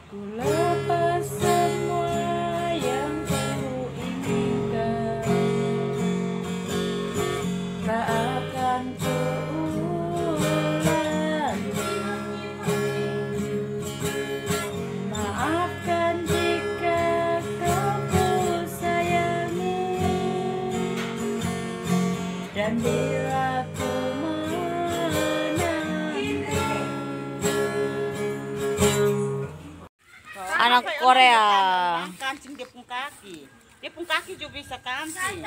Ku lepas semua yang ku inginkan, tak akan terulangi. Maafkan jika kau ku sayangi, dan bila ku anak Korea. Kancing dia pun kaki juga bisa kancing.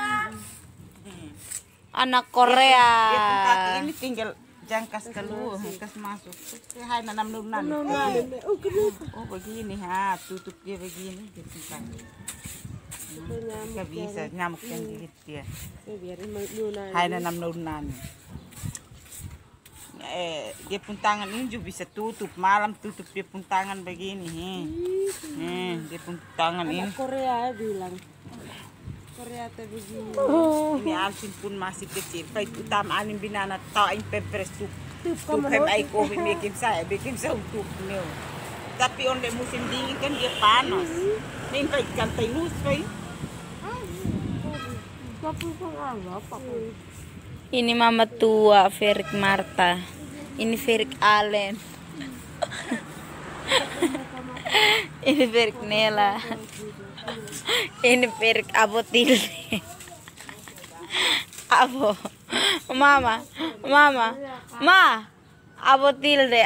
Anak Korea. Dia pun kaki ini tinggal jangkas keluar, kas masuk. Hai nanam nunan. Oh begini ha, tutup dia begini dia pun kaki. Gak bisa nyamuk yang gigit dia. Hai nanam nunan. Dia pun tangan ini juga bisa tutup malam, tutup dia pun tangan begini. Dia pun tangan ini. Korea bilang Korea teh begini. Ini Alvin pun masih kecil. Baik utama anim binana tahu pempres tuh. Tuh ai kopi bikin saya untuk nih. Tapi onde musim dingin kan dia panas. Nih baik kantai nus baik. Ini mama tua Ferik Marta. Ini Ferik Allen. Ini Ferik Nela. Ini Ferik Abotil. Abo. Mama. Ma. Abotilde.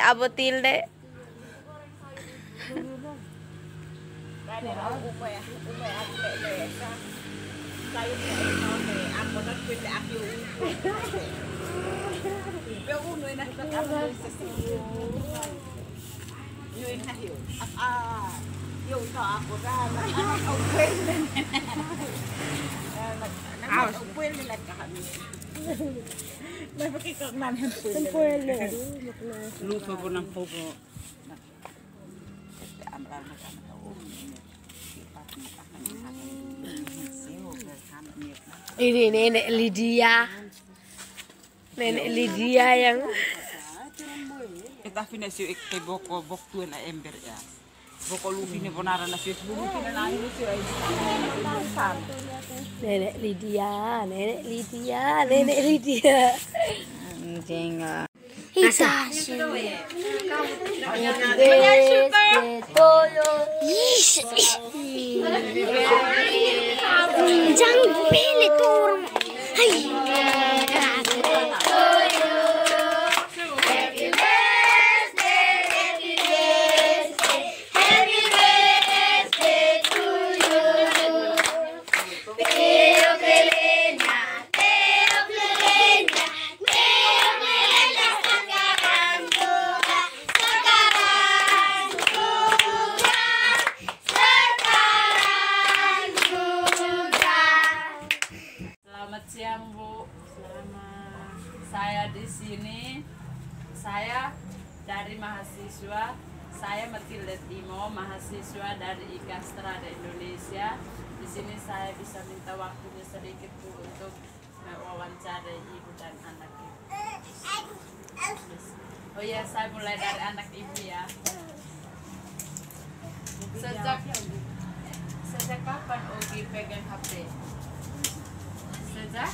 Lupa pun nang popo. Ini nenek Lydia. Nenek Lydia yang Kita finasi ke boko tuan na ember ya. Boko lupi ni bonara na fies lupi na ayo si ay. Nenek Lydia. Anjing. Hisashi. Jangan pilih tuh orang. Hai. Selamat siang Bu, selamat. Saya di sini, saya dari mahasiswa, saya Matilda Timo, mahasiswa dari Ikastra Indonesia. Di sini saya bisa minta waktunya sedikit Bu untuk mewawancarai ibu dan anak ibu. Oh ya, saya mulai dari anak ibu ya. Sejak kapan Ogi pegang HP? Sejak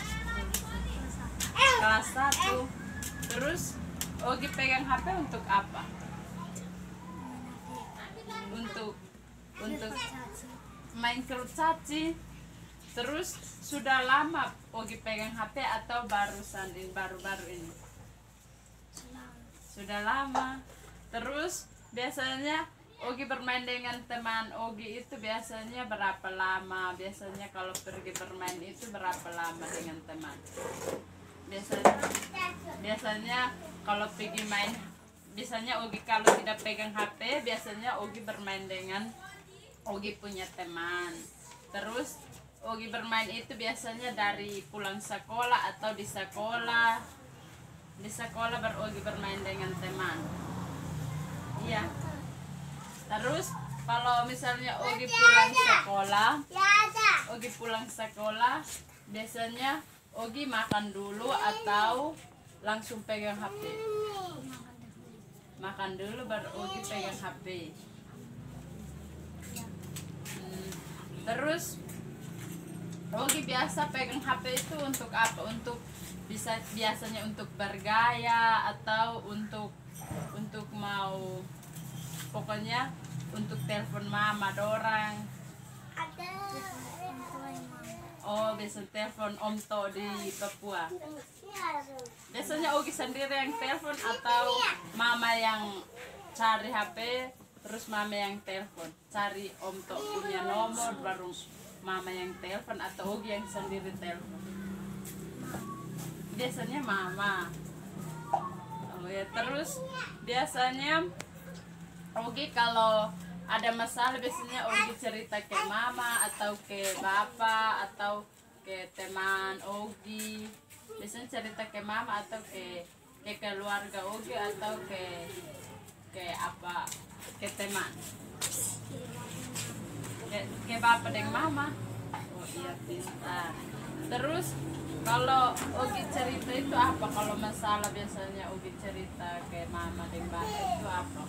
kelas 1. Terus Ogi pegang HP untuk apa? Untuk main caci. Terus sudah lama Ogi pegang HP atau baru-baru ini? Sudah lama. Terus biasanya Ogi bermain dengan teman Ogi itu biasanya berapa lama? Biasanya kalau pergi bermain itu berapa lama dengan teman? Biasanya kalau pergi main, biasanya Ogi kalau tidak pegang HP, biasanya Ogi bermain dengan Ogi punya teman. Terus Ogi bermain itu biasanya dari pulang sekolah atau di sekolah. Di sekolah Ogi bermain dengan teman. Iya. Terus kalau misalnya Ogi pulang sekolah, biasanya Ogi makan dulu atau langsung pegang HP? Makan dulu baru Ogi pegang HP. Terus Ogi biasa pegang HP itu untuk apa? Untuk biasanya untuk bergaya atau untuk mau pokoknya untuk telepon mama dorang. Oh, biasa telepon Om To di Papua. Biasanya Ogi sendiri yang telepon atau mama yang cari HP terus mama yang telepon. Cari Om To punya nomor baru mama yang telepon atau Ogi yang sendiri telepon. Biasanya mama. Oh ya, terus biasanya Ogi kalau ada masalah biasanya Ogi cerita ke mama atau ke bapak atau ke teman Ogi. Biasanya cerita ke mama atau ke keluarga Ogi atau ke apa, ke teman, ke bapak dan mama. Oh iya, pintar. Terus kalau Ogi cerita itu apa? Kalau masalah biasanya Ogi cerita ke mama dan bapak itu apa?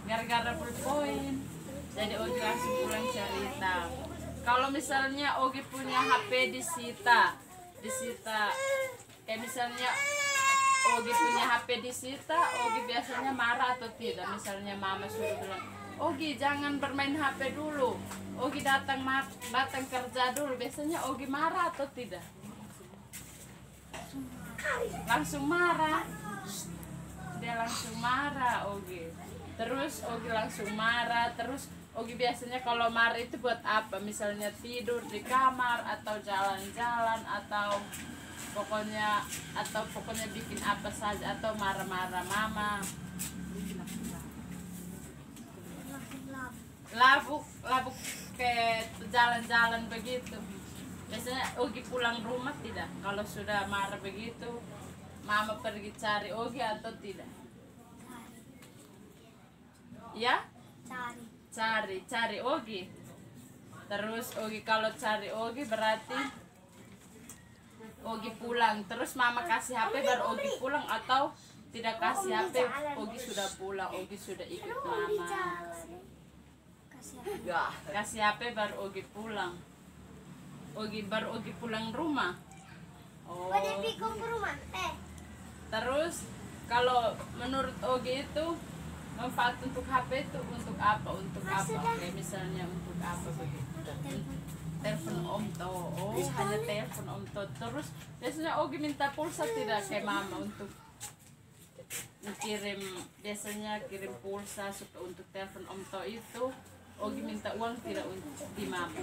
Gara-gara poin, jadi Ogi langsung pulang cerita. Kalau misalnya Ogi punya HP disita, kayak misalnya Ogi punya HP disita, Ogi biasanya marah atau tidak? Misalnya mama suruh bilang, Ogi jangan bermain HP dulu, Ogi datang kerja dulu, biasanya Ogi marah atau tidak? Langsung marah. Dia langsung marah Ogi. Terus Ogi langsung marah. Terus Ogi biasanya kalau marah itu buat apa? Misalnya tidur di kamar atau jalan-jalan atau pokoknya bikin apa saja atau marah-marah mama. Labuk ke jalan-jalan begitu. Biasanya Ogi pulang rumah tidak? Kalau sudah marah begitu, mama pergi cari Ogi atau tidak? Ya? Cari Ogi. Terus Ogi kalau cari Ogi berarti Ogi pulang. Terus mama kasih HP baru Ogi pulang atau tidak kasih HP? Ogi sudah pulang, Ogi sudah ikut mama. Kasih HP baru Ogi pulang. Baru Ogi pulang rumah. Oh. Terus kalau menurut Ogi itu manfaat untuk HP itu untuk apa? Untuk apa? Kayak misalnya untuk apa begitu? Telepon Om To. Oh, hanya telepon Om To. Terus biasanya Ogi minta pulsa tidak kayak mama untuk biasanya kirim pulsa supaya untuk telepon Om To itu Ogi minta uang tidak untuk di mama.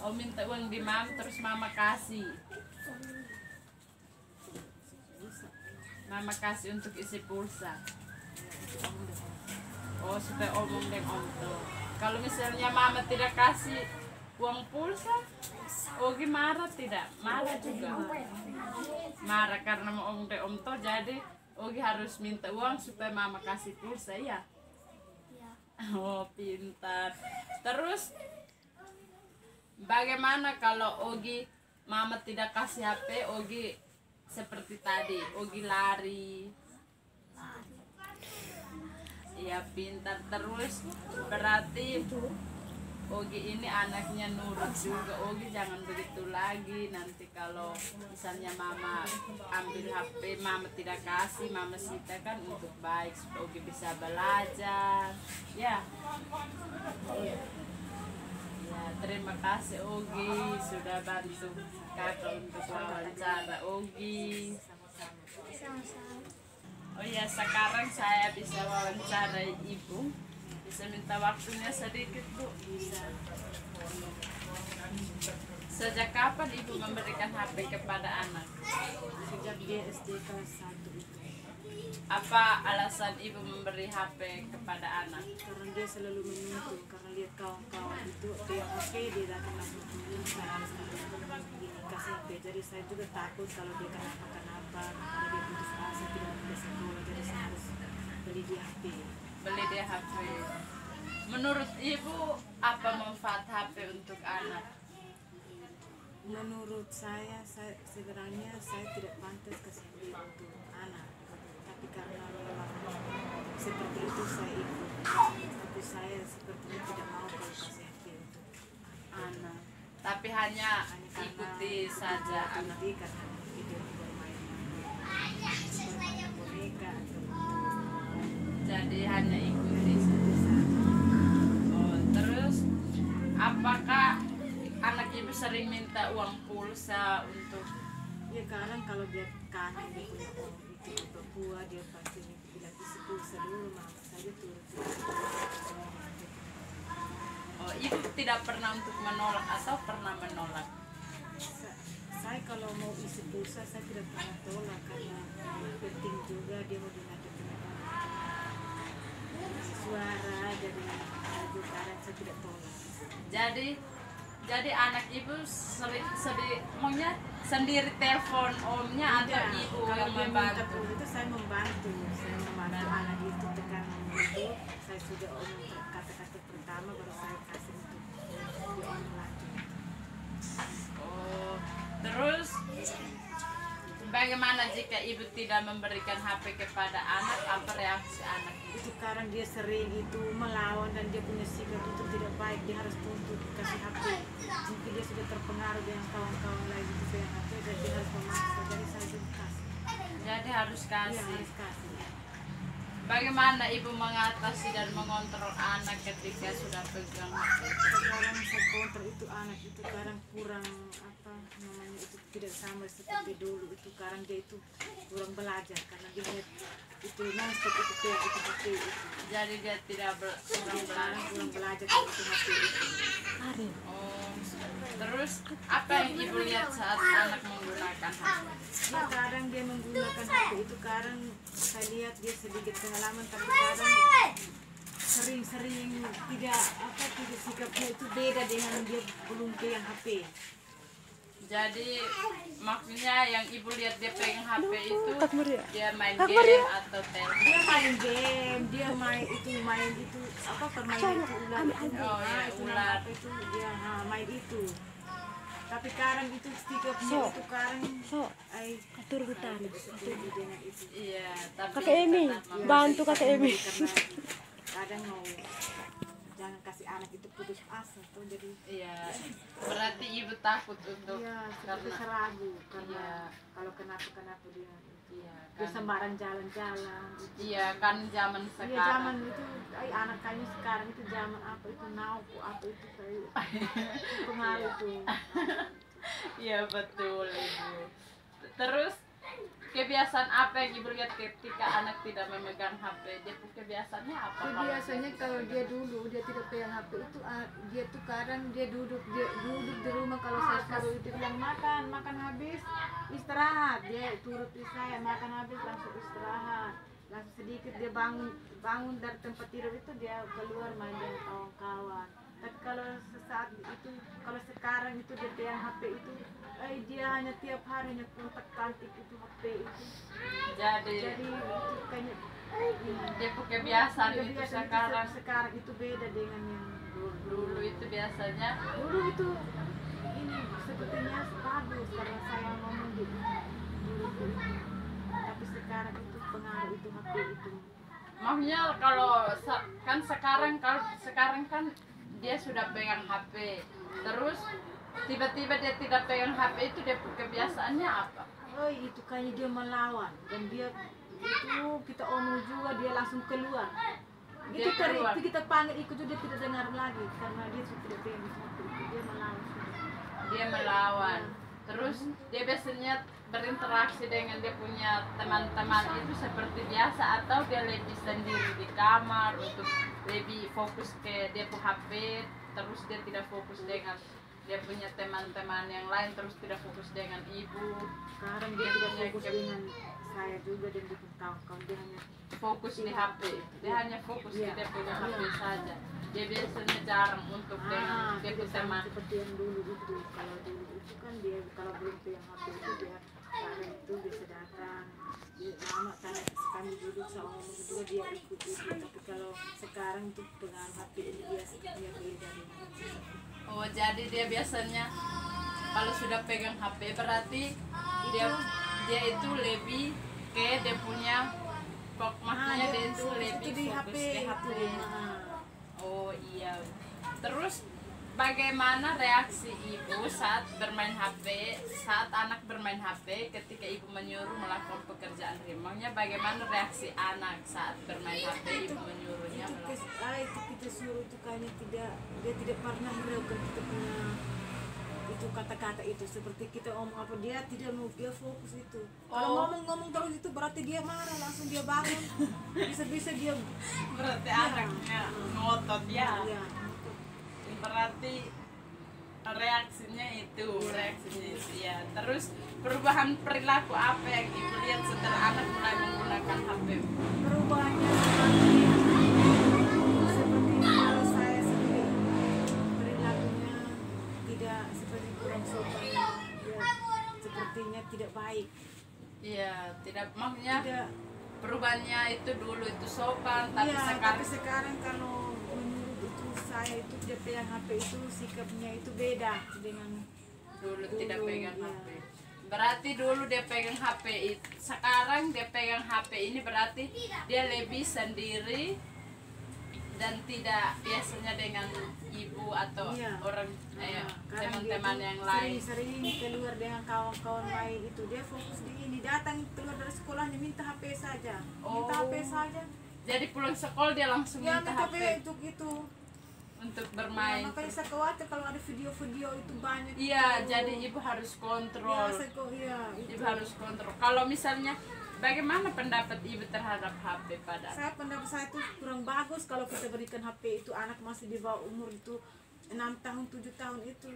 Oh, minta uang di mama terus mama kasih. Mama kasih untuk isi pulsa. Oh, supaya omong dengan Om To. Kalau misalnya mama tidak kasih uang pulsa, Ogi marah tidak? Marah juga. Marah karena mau omong dengan Om To, jadi Ogi harus minta uang supaya mama kasih pulsa, ya? Oh, pintar. Terus bagaimana kalau Ogi mama tidak kasih HP, Ogi seperti tadi, Ogi lari. Iya, pintar. Terus berarti Ogi ini anaknya nurut juga. Ogi jangan begitu lagi. Nanti kalau misalnya mama ambil HP, mama tidak kasih, mama sita kan untuk baik supaya Ogi bisa belajar. Ya. Ya, terima kasih Ogi sudah bantu kakak untuk wawancara Ogi. Oh ya, sekarang saya bisa wawancara ibu. Bisa minta waktunya sedikit, Bu? Bisa. Sejak kapan ibu memberikan HP kepada anak? Sejak dia SD kelas 1 itu. Apa alasan ibu memberi HP kepada anak? Karena dia selalu menuntut, karena lihat kawan-kawan itu dia HP, dia datang langsung tunjuk, saya harus kasih HP. Jadi saya juga takut kalau dia kenapa-kenapa, kalau dia putus asa tidak bisa sekolah, jadi saya harus beli dia HP. Beli dia HP. Menurut ibu apa manfaat HP untuk anak? Menurut saya sebenarnya saya tidak pantas kasih HP untuk anak, tapi karena memang saya ikut. Tapi saya sepertinya tidak mau kalau kasih HP untuk anak, tapi hanya ikuti saja anak. ikuti karena video bermain boneka atau Jadi hanya ikuti saja. Oh, terus apakah anak ibu sering minta uang pulsa untuk ya kadang kalau dia kangen dia punya om itu di Papua dia pasti bilang isi pulsa dulu mama saja turut. Oh, ibu tidak pernah untuk menolak atau pernah menolak? Saya kalau mau isi pulsa saya tidak pernah tolak karena penting juga dia mau dilatih suara jadi lagu kadang saya tidak tolak. Jadi anak ibu maunya sendiri telepon omnya atau Tidak, ibu kalau yang dia minta membantu? pulsa itu saya membantu anak itu tekan nomor itu saya sudah omong kata-kata pertama baru saya kasih untuk dia omong lagi. Oh, terus bagaimana jika ibu tidak memberikan HP kepada anak? Apa reaksi anak itu? Itu sekarang dia sering itu melawan dan dia punya sikap itu tidak baik, dia harus tuntut kasih HP. Mungkin dia sudah terpengaruh dengan kawan-kawan lain itu dengan HP dan dia harus memaksa, jadi saya juga kasih. Jadi harus Dia kasih. harus kasih. Bagaimana ibu mengatasi dan mengontrol anak ketika sudah pegang HP? Sekarang saya kontrol itu anak itu sekarang kurang apa namanya itu tidak sama seperti dulu, itu sekarang dia itu kurang belajar karena dia lihat itu nonstop itu kayak itu HP itu. Jadi dia tidak kurang Dia belajar. kurang belajar dari itu HP itu. Oh, terus apa yang ibu lihat saat anak menggunakan HP? Ya kadang dia menggunakan HP itu kadang saya lihat dia sedikit pengalaman tapi kadang sering-sering tidak sikapnya itu beda dengan dia belum pegang HP. Jadi maksudnya yang ibu lihat dia pegang HP itu dia main ya? game atau telepon? Dia main game, dia main itu apa permainan itu ular itu. Oh ya, Itu ular. nama apa itu dia main itu. Tapi kadang itu sikapnya itu kadang atur hutan dengan itu. Iya, tapi Kakak Emi, tetap bantu Kakak Emi. Karena kadang mau jangan kasih anak itu putus asa tuh jadi iya. Berarti ibu takut untuk iya seperti karena seragu karena iya. kalau kenapa dia iya dia kan. sembarang jalan-jalan gitu. Iya kan zaman Iya sekarang. zaman itu anak kayaknya sekarang itu zaman apa itu nauku apa itu kayak pengaruh tuh. Iya betul ibu. Terus kebiasaan apa yang ibu lihat ketika anak tidak memegang HP? Dia kebiasaannya apa? Dia biasanya kalau dia dulu dia tidak pegang HP itu dia tuh kadang dia duduk di rumah kalau saya suruh itu bilang makan habis istirahat dia turut saya makan habis langsung istirahat langsung sedikit dia bangun dari tempat tidur itu dia keluar main dengan kawan-kawan. Tapi kalau sesaat itu kalau sekarang itu dia pegang HP itu dia hanya tiap hari hanya kontak kantik itu HP itu. Jadi Jadi itu kayaknya dia kebiasaan Dia itu biasa sekarang itu beda dengan yang dulu itu biasanya dulu itu ini sepertinya bagus karena saya ngomong gitu dulu itu. Tapi sekarang itu pengaruh itu HP itu maksudnya kan sekarang kan dia sudah pegang HP terus tiba-tiba dia tidak pegang HP itu dia kebiasaannya apa? itu kayaknya dia melawan dan dia itu kita omong juga dia langsung keluar. Dia keluar. Kita panggil ikut juga dia tidak dengar lagi karena dia sudah tidak pegang HP itu dia melawan. Dia melawan terus dia biasanya berinteraksi dengan dia punya teman-teman itu seperti biasa atau dia lebih sendiri di kamar untuk lebih fokus ke dia punya HP terus dia tidak fokus dengan dia punya teman-teman yang lain terus tidak fokus dengan ibu. Sekarang dia tidak fokus dengan saya juga dan dia punya kawan-kawan dia hanya Fokus di HP, dia hanya fokus Iya. di dia punya HP saja. Dia biasanya jarang untuk dengan dia tidak punya sama teman. seperti yang dulu itu. Kalau dulu itu kan dia kalau belum pegang HP itu dia sekarang itu bisa datang dia lama kan kami duduk sama ngomong juga dia ikut. Tapi kalau sekarang itu pengaruh HP ini dia beda dengan Oh jadi dia biasanya kalau sudah pegang HP berarti dia itu lebih ke dia punya makanya dia itu lebih di fokus HP ke HP. itu. Oh iya. Terus bagaimana reaksi ibu saat bermain HP, saat anak bermain HP ketika ibu menyuruh melakukan pekerjaan rumahnya? Bagaimana reaksi anak saat bermain HP, ibu menyuruhnya melakukan? Itu kita suruh itu kayaknya dia tidak pernah melakukan kita punya itu kata-kata itu, seperti kita ngomong apa dia tidak mau, dia fokus itu. Kalau ngomong terus itu berarti dia marah, langsung dia bangun. Bisa-bisa dia Berarti anaknya ngotot ya. ya. Berarti reaksinya itu ya. Terus perubahan perilaku apa yang ibu lihat setelah anak mulai menggunakan HP? Perubahannya seperti kalau saya sendiri perilakunya tidak seperti kurang sopan, ya, sepertinya tidak baik. Iya, tidak, maksudnya Tidak. perubahannya itu dulu itu sopan, tapi Iya, sekarang tapi sekarang kalau menurut itu saya itu dia pegang HP itu sikapnya itu beda dengan dulu tidak dulu, pegang iya. HP. Berarti dulu dia pegang HP, sekarang dia pegang HP ini berarti dia lebih sendiri dan tidak biasanya dengan ibu atau Iya. orang Kadang teman-teman dia yang tuh lain. sering keluar dengan kawan-kawan lain itu dia fokus di ini, datang keluar dari sekolahnya minta HP saja, minta HP saja. Jadi pulang sekolah dia langsung Ya minta minta HP HP untuk itu. untuk Ya, bermain. makanya saya khawatir kalau ada video-video itu banyak. Iya, itu. jadi ibu harus Ya, kontrol. iya, itu. Ibu harus kontrol. Kalau misalnya, bagaimana pendapat ibu terhadap HP pada? Saya pendapat saya itu kurang bagus kalau kita berikan HP itu anak masih di bawah umur itu 6 tahun 7 tahun itu.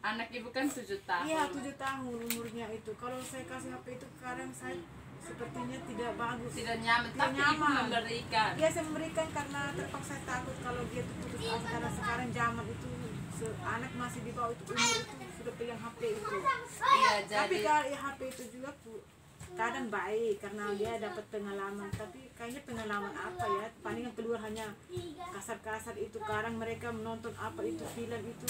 Anak ibu kan 7 tahun. Iya 7 tahun umurnya itu. Kalau saya kasih HP itu kadang saya sepertinya tidak bagus. Tidak nyaman, Tidak tapi ibu nyaman. memberikan. Dia saya memberikan karena terpaksa takut kalau dia tuh putus asa, karena sekarang zaman itu anak masih di bawah itu umur itu sudah pegang HP itu. Iya, Tapi jadi kalau HP itu juga kadang baik karena dia dapat pengalaman, tapi kayaknya pengalaman apa ya, palingan keluar hanya kasar-kasar itu. Kadang mereka menonton apa itu film itu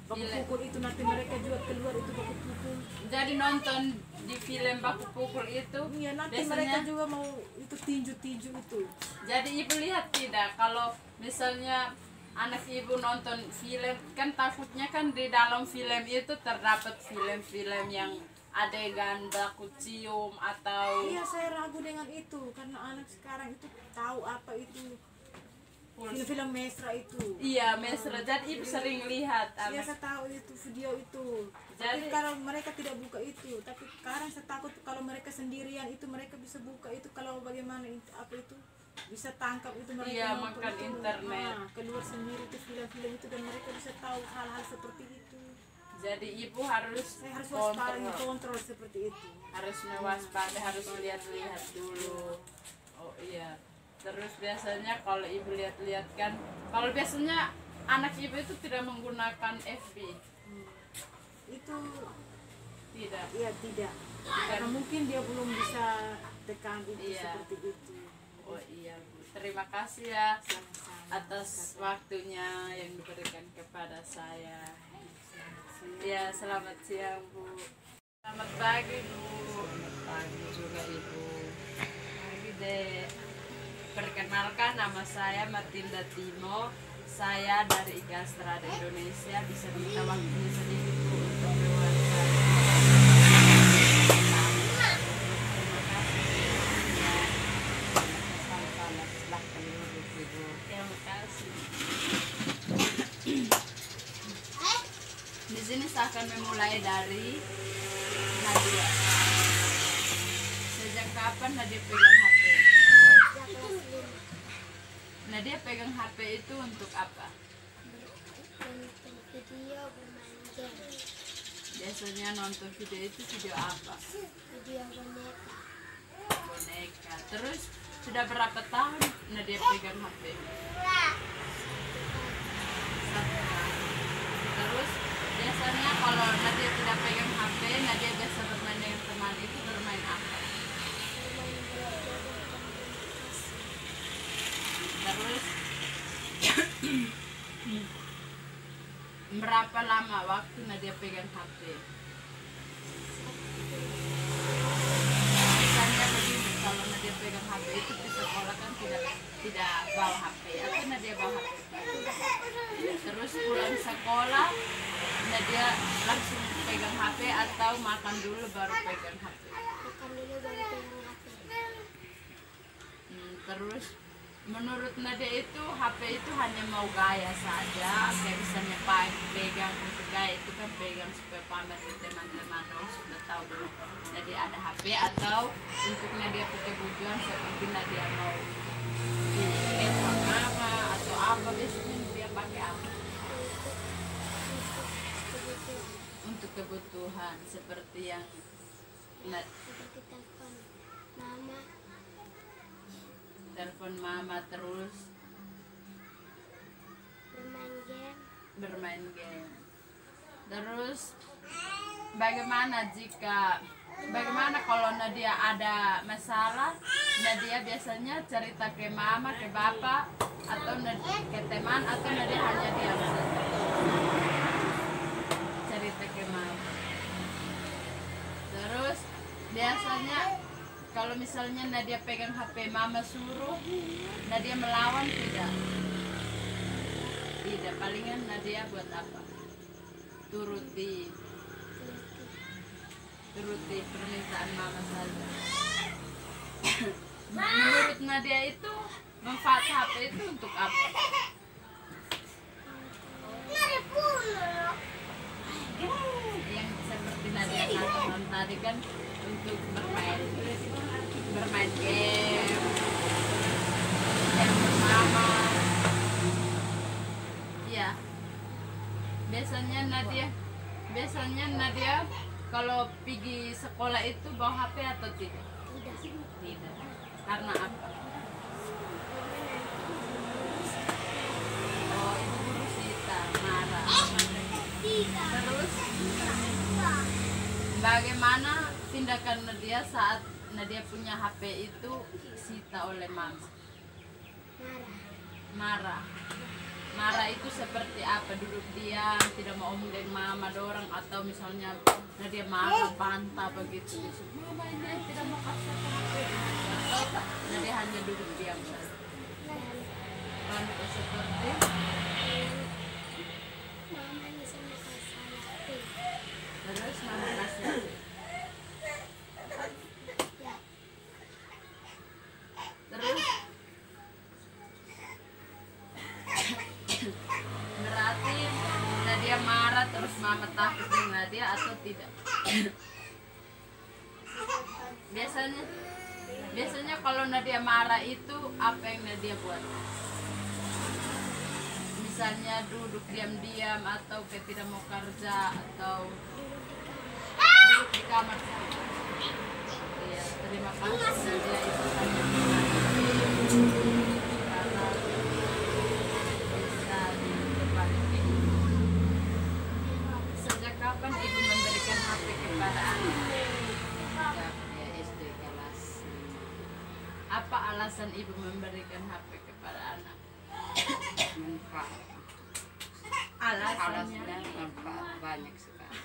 baku pukul itu, nanti mereka juga keluar itu baku pukul. jadi nonton di film baku pukul itu. Iya, nanti biasanya, mereka juga mau itu tinju-tinju itu. jadi ibu lihat tidak kalau misalnya anak ibu nonton film, kan takutnya kan di dalam film itu terdapat film-film yang adegan baku cium atau Iya, saya ragu dengan itu karena anak sekarang itu tahu apa itu film-film mesra itu. iya mesra, jadi ibu sering lihat Iya, anak. saya tahu itu video itu. Jadi- Tapi kalau mereka tidak buka itu, tapi sekarang saya takut kalau mereka sendirian itu mereka bisa buka itu, kalau bagaimana apa itu bisa tangkap itu mereka. Iya, nonton makan itu. internet. Keluar sendiri itu film-film itu dan mereka bisa tahu hal-hal seperti itu. Jadi ibu harus Saya harus waspada, kontrol, kontrol seperti itu. harus mewaspada, harus lihat-lihat dulu. Oh iya. Terus biasanya kalau ibu lihat-lihat kan, kalau biasanya anak ibu itu tidak menggunakan FB, Itu tidak. ya tidak. Karena mungkin dia belum bisa tekan itu Iya. seperti itu. Oh iya Bu, terima kasih ya Sama-sama. atas waktunya yang diberikan kepada saya. Ya, selamat siang Bu. Selamat pagi Bu. Selamat pagi juga Ibu. Pagi Dek. Perkenalkan, nama saya Martinda Timo. Saya dari IKA Strada Indonesia. Bisa minta waktunya sedikit Bu untuk diwawancara. Terima kasih. Silahkan duduk Ibu. Terima kasih. Di sini saya akan memulai dari Nadia. Sejak kapan Nadia pegang HP? Nadia pegang HP itu untuk apa? Nonton video, bermain game, Biasanya nonton video itu video apa? video boneka. Boneka. Terus sudah berapa tahun Nadia pegang HP? 1 tahun. Terus biasanya kalau Nadia tidak pegang HP, Nadia biasa bermain dengan teman itu bermain apa? Bermain bola dan komunikasi. Terus berapa lama waktu Nadia pegang HP? Misalnya begini, kalau Nadia pegang HP itu dulu baru pegang HP. Makan dulu baru pegang HP. Terus menurut Nadia itu HP itu hanya mau gaya saja, kayak misalnya pegang untuk gaya itu kan pegang supaya pamer ke teman-teman, sudah tahu dulu Nadia ada HP, atau untuk Nadia pakai tujuan seperti Nadia mau telepon mama atau apa, biasanya dia pakai apa? Untuk kebutuhan seperti yang Seperti telepon mama, terus bermain game. Terus bagaimana kalau Nadia ada masalah, Nadia biasanya cerita ke mama, ke bapak, atau ke teman, atau Nadia hanya diam saja cerita ke mama. Terus biasanya kalau misalnya Nadia pegang HP mama suruh, Nadia melawan tidak? Tidak, palingan Nadia buat apa? Turuti permintaan mama saja. Menurut Nadia itu manfaat HP itu untuk apa? Yang seperti Nadia katakan tadi kan untuk bermain game, mama. Ya, biasanya Nadia kalau pergi sekolah itu bawa HP atau tidak? Tidak. Karena apa? Oh, ibu guru Sita marah. Terus bagaimana tindakan Nadia saat Nadia punya HP itu disita oleh mama? Marah itu seperti apa? Duduk diam, tidak mau omong dengan mama dorang, atau misalnya Nadia marah, bantah begitu. Mama ini tidak mau kasih HP, atau Nadia hanya duduk diam saja. Bantah seperti Mama ini sama kasih HP. terus mama kasih. Terus berarti Nadia marah terus mama takut dengan Nadia atau tidak? Biasanya kalau Nadia marah itu apa yang Nadia buat? Misalnya duduk diam-diam, atau tidak mau kerja, atau duduk di kamar saja. Iya, terima kasih Nadia itu hanya karena bisa diperbaiki. Sejak kapan ibu memberikan HP kepada anak? Sejak dia SD kelas Apa alasan ibu memberikan HP kepada anak? manfaat. Alasannya? Alasnya manfaat banyak sekali.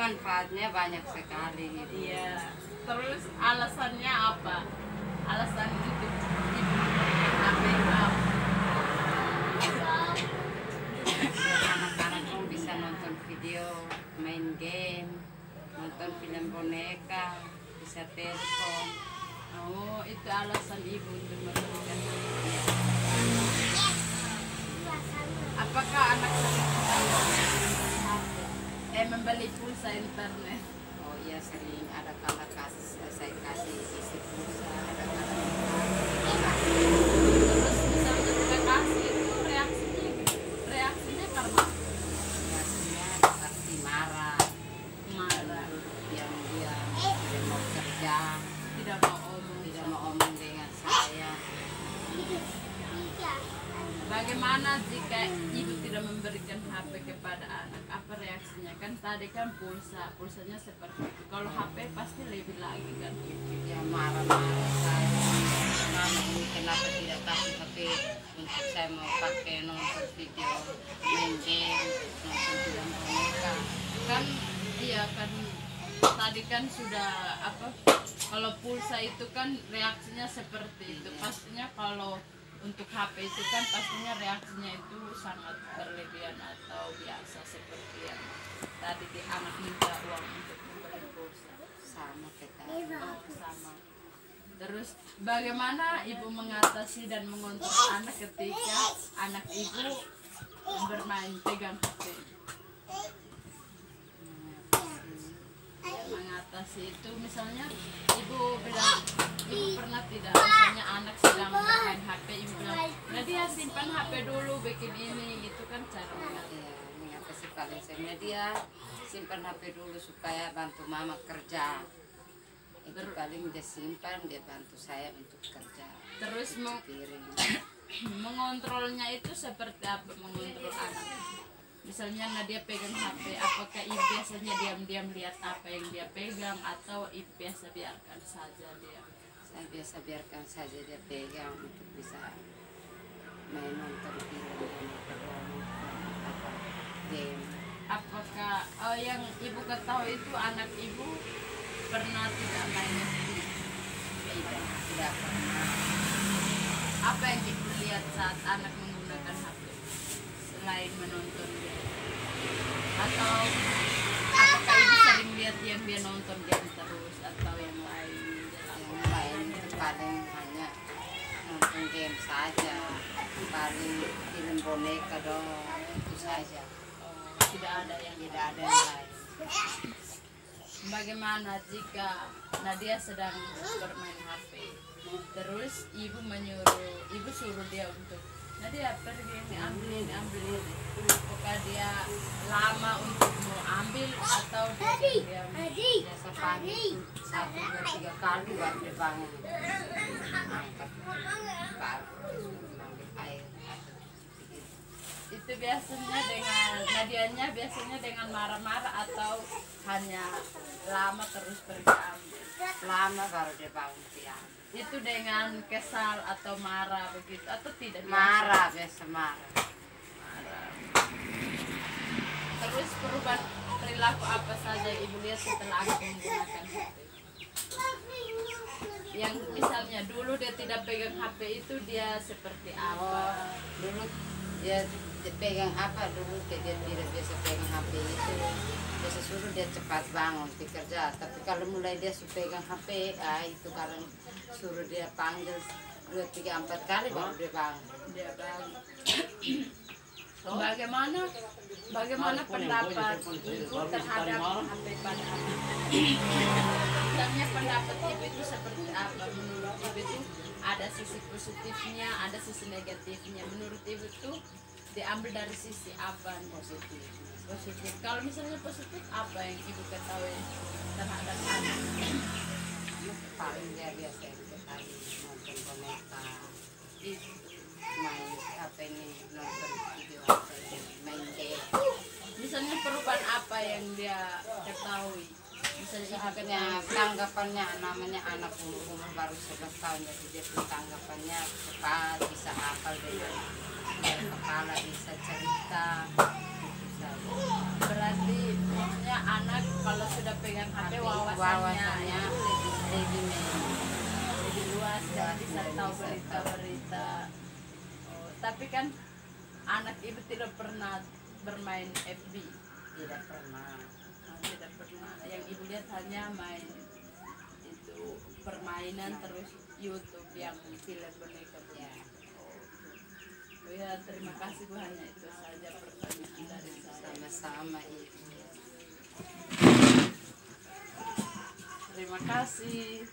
Manfaatnya banyak sekali gitu. Iya. Terus alasannya apa? Alasan itu ibu memberikan HP apa? Biar anak-anak pun bisa nonton video, main game, nonton film boneka, bisa telepon. Oh, itu alasan ibu untuk memberikan HP. Apakah anak membeli pulsa internet? Oh iya, sering ada kala saya kasih isi pulsa, ada kala Terus misalnya kita kasih itu reaksinya karena biasanya pasti marah, diam-diam, tidak mau kerja, tidak mau omong dengan saya. Bagaimana jika ibu tidak memberikan HP kepada anak? Apa reaksinya? Kan tadi kan pulsanya seperti itu. Kalau HP pasti lebih lagi kan. Dia marah-marah saya. Mama ini kenapa tidak kasih HP untuk saya mau pakai nonton video, main game, nonton film boneka. Kan iya kan tadi kan sudah apa? Kalau pulsa itu kan reaksinya seperti itu. Pastinya kalau untuk HP itu kan pastinya reaksinya itu sangat berlebihan atau biasa seperti yang tadi di anak minta uang untuk membeli pulsa. Sama kita. Sama. Terus bagaimana ibu mengatasi dan mengontrol anak ketika anak ibu bermain pegang HP? Mengatasi itu misalnya ibu bilang, ibu pernah tidak misalnya anak sedang bermain HP, ibu bilang, Nadia simpan HP dulu bikin ini, itu kan cara mengatasi. Iya, mengatasi paling seringnya dia simpan HP dulu supaya bantu mama kerja. Itu paling dia simpan, dia bantu saya untuk kerja. Terus Piring. mengontrolnya itu seperti apa mengontrol anak? Misalnya Nadia pegang HP, apakah ibu biasanya diam-diam lihat apa yang dia pegang atau ibu biasa biarkan saja dia? Saya biasa biarkan saja dia pegang untuk bisa main nonton film apa game. Apakah yang ibu ketahui itu anak ibu pernah tidak main SD? Tidak pernah. Apa yang ibu lihat saat anak menggunakan HP selain menonton game? Atau apakah ibu sering lihat yang dia nonton game terus atau yang lain? Yang lain itu paling hanya nonton game saja, paling film boneka dong, itu saja. Tidak ada yang Tidak ada yang lain. Bagaimana jika Nadia sedang bermain HP, terus ibu suruh dia untuk Nadia pergi ini ambil ini, apakah dia lama untuk mau ambil atau dia Biasa pagi 1, 2, 3 kali baru dia bangun. Angkat baru ambil air. itu biasanya dengan Nadianya biasanya dengan marah-marah atau hanya lama terus pergi ambil? Lama baru dia bangun siang. Itu dengan kesal atau marah begitu atau tidak? Marah, biasa marah. Terus perubahan perilaku apa saja yang ibu lihat setelah anak menggunakan HP? Yang misalnya dulu dia tidak pegang HP itu dia seperti apa? Dulu dia pegang apa dulu dia tidak biasa pegang HP itu. Biasa suruh dia cepat bangun pergi kerja. Tapi kalau mulai dia suruh pegang HP, itu kalau suruh dia panggil 2, 3, 4 kali baru dia bangun. Dia bangun. Bagaimana pendapat ibu terhadap HP pada anak? Misalnya pendapat ibu itu seperti apa? Menurut ibu itu ada sisi positifnya, ada sisi negatifnya. Menurut ibu itu diambil dari sisi apa? Positif. Kalau misalnya positif, apa yang ibu ketahui terhadap anak? Paling dia biasa itu tadi nonton boneka, main apa ini, nonton video apa ini, main game. Misalnya perubahan apa yang dia ketahui? Misalnya ibu Akhirnya ketahui tanggapannya, namanya anak umur baru 11 tahun, jadi dia punya tanggapannya cepat, bisa hafal dengan kepala, bisa cerita. berarti maksudnya anak kalau sudah pegang HP wawasannya lebih luas dan bisa tahu berita-berita. Oh, tapi kan anak ibu tidak pernah bermain FB. Tidak pernah. Tidak pernah. Yang ibu lihat hanya main itu permainan terus YouTube yang film boneka ya. Oh ya, terima kasih Bu, hanya itu saja pertanyaan dari saya. Sama-sama Ibu. Terima kasih.